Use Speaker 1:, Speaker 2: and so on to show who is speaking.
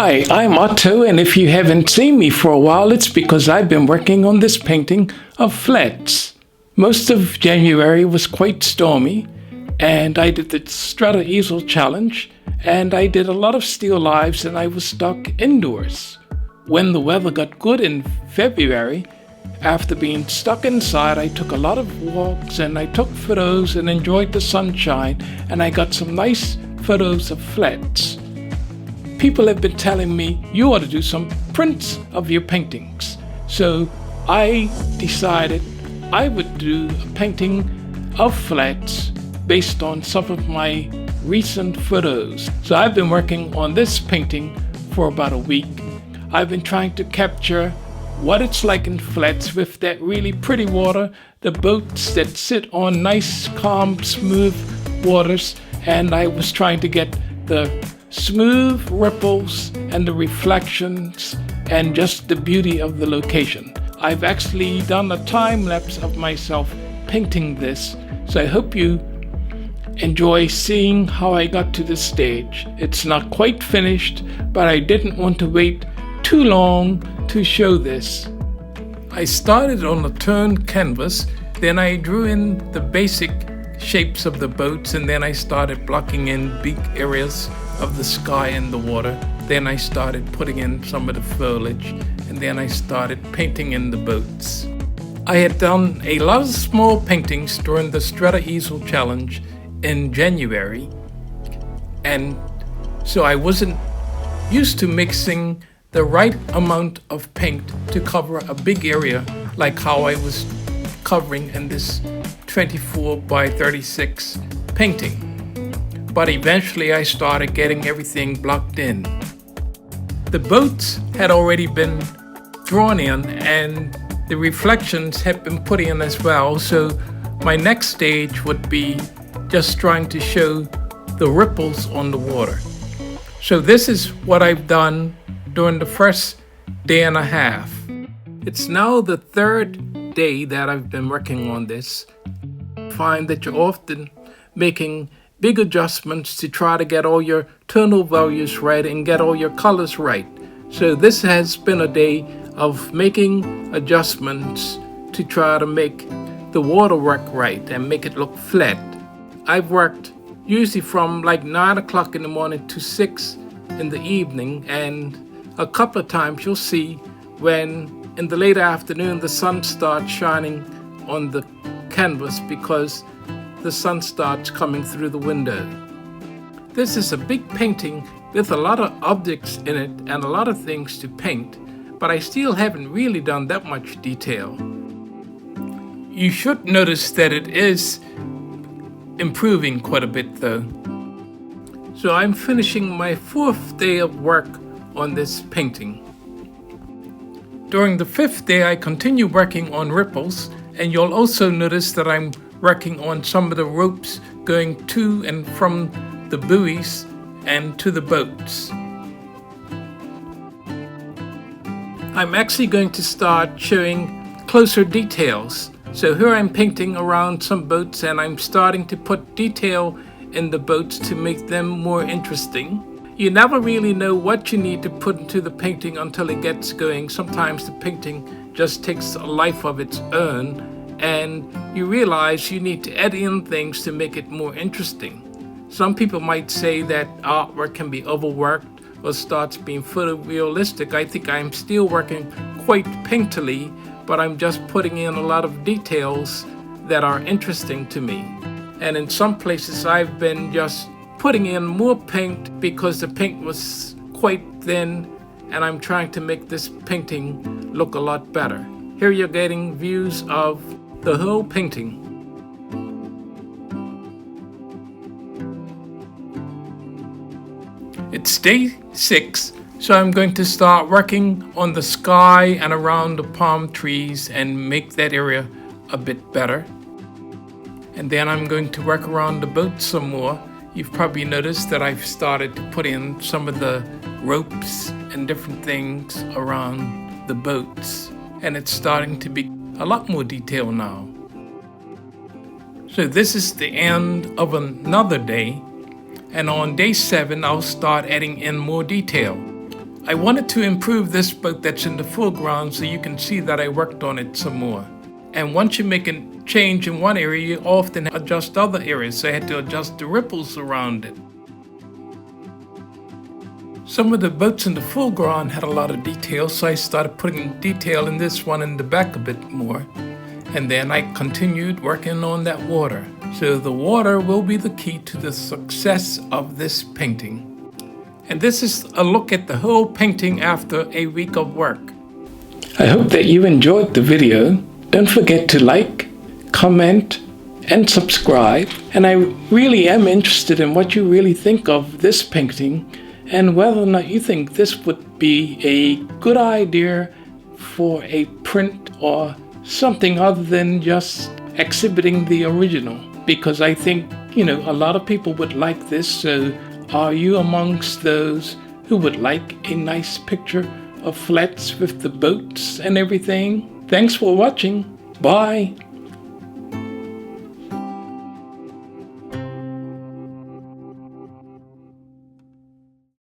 Speaker 1: Hi, I'm Otto, and if you haven't seen me for a while, it's because I've been working on this painting of flats. Most of January was quite stormy, and I did the Strata Easel Challenge, and I did a lot of still lives, and I was stuck indoors. When the weather got good in February, after being stuck inside, I took a lot of walks and I took photos and enjoyed the sunshine, and I got some nice photos of flats. People have been telling me you ought to do some prints of your paintings. So I decided I would do a painting of flats based on some of my recent photos. So I've been working on this painting for about a week. I've been trying to capture what it's like in flats with that really pretty water, the boats that sit on nice, calm, smooth waters, and I was trying to get the smooth ripples and the reflections and just the beauty of the location. I've actually done a time lapse of myself painting this, so I hope you enjoy seeing how I got to this stage. It's not quite finished, but I didn't want to wait too long to show this. I started on a turned canvas, then I drew in the basic shapes of the boats, and then I started blocking in big areas of the sky and the water. Then I started putting in some of the foliage, and then I started painting in the boats. I had done a lot of small paintings during the Strata Easel Challenge in January, and so I wasn't used to mixing the right amount of paint to cover a big area like how I was covering in this 24 by 36 painting. But eventually I started getting everything blocked in. The boats had already been drawn in and the reflections had been put in as well, so my next stage would be just trying to show the ripples on the water. So this is what I've done during the first day and a half. It's now the third day that I've been working on this. I find that you're often making big adjustments to try to get all your tonal values right and get all your colors right. So this has been a day of making adjustments to try to make the waterwork right and make it look flat. I've worked usually from like 9 o'clock in the morning to 6 in the evening, and a couple of times you'll see when in the late afternoon the sun starts shining on the canvas because the sun starts coming through the window. This is a big painting with a lot of objects in it and a lot of things to paint, but I still haven't really done that much detail. You should notice that it is improving quite a bit though. So I'm finishing my 4th day of work on this painting. During the 5th day I continue working on ripples, and you'll also notice that I'm working on some of the ropes going to and from the buoys and to the boats. I'm actually going to start showing closer details. So here I'm painting around some boats, and I'm starting to put detail in the boats to make them more interesting. You never really know what you need to put into the painting until it gets going. Sometimes the painting just takes a life of its own, and you realize you need to add in things to make it more interesting. Some people might say that artwork can be overworked or starts being photorealistic. I think I'm still working quite painterly, but I'm just putting in a lot of details that are interesting to me. And in some places I've been just putting in more paint because the paint was quite thin, and I'm trying to make this painting look a lot better. Here you're getting views of the whole painting. It's day 6, so I'm going to start working on the sky and around the palm trees and make that area a bit better. And then I'm going to work around the boat some more. You've probably noticed that I've started to put in some of the ropes and different things around the boats, and it's starting to be a lot more detail now. So this is the end of another day, and on day 7 I'll start adding in more detail. I wanted to improve this boat that's in the foreground so you can see that I worked on it some more. And once you make a change in one area, you often adjust other areas, so I had to adjust the ripples around it. Some of the boats in the foreground had a lot of detail, so I started putting detail in this one in the back a bit more. And then I continued working on that water. So the water will be the key to the success of this painting. And this is a look at the whole painting after a week of work. I hope that you enjoyed the video. Don't forget to like, comment, and subscribe. And I really am interested in what you really think of this painting and whether or not you think this would be a good idea for a print or something other than just exhibiting the original. Because I think, a lot of people would like this. So are you amongst those who would like a nice picture of flats with the boats and everything? Thanks for watching. Bye.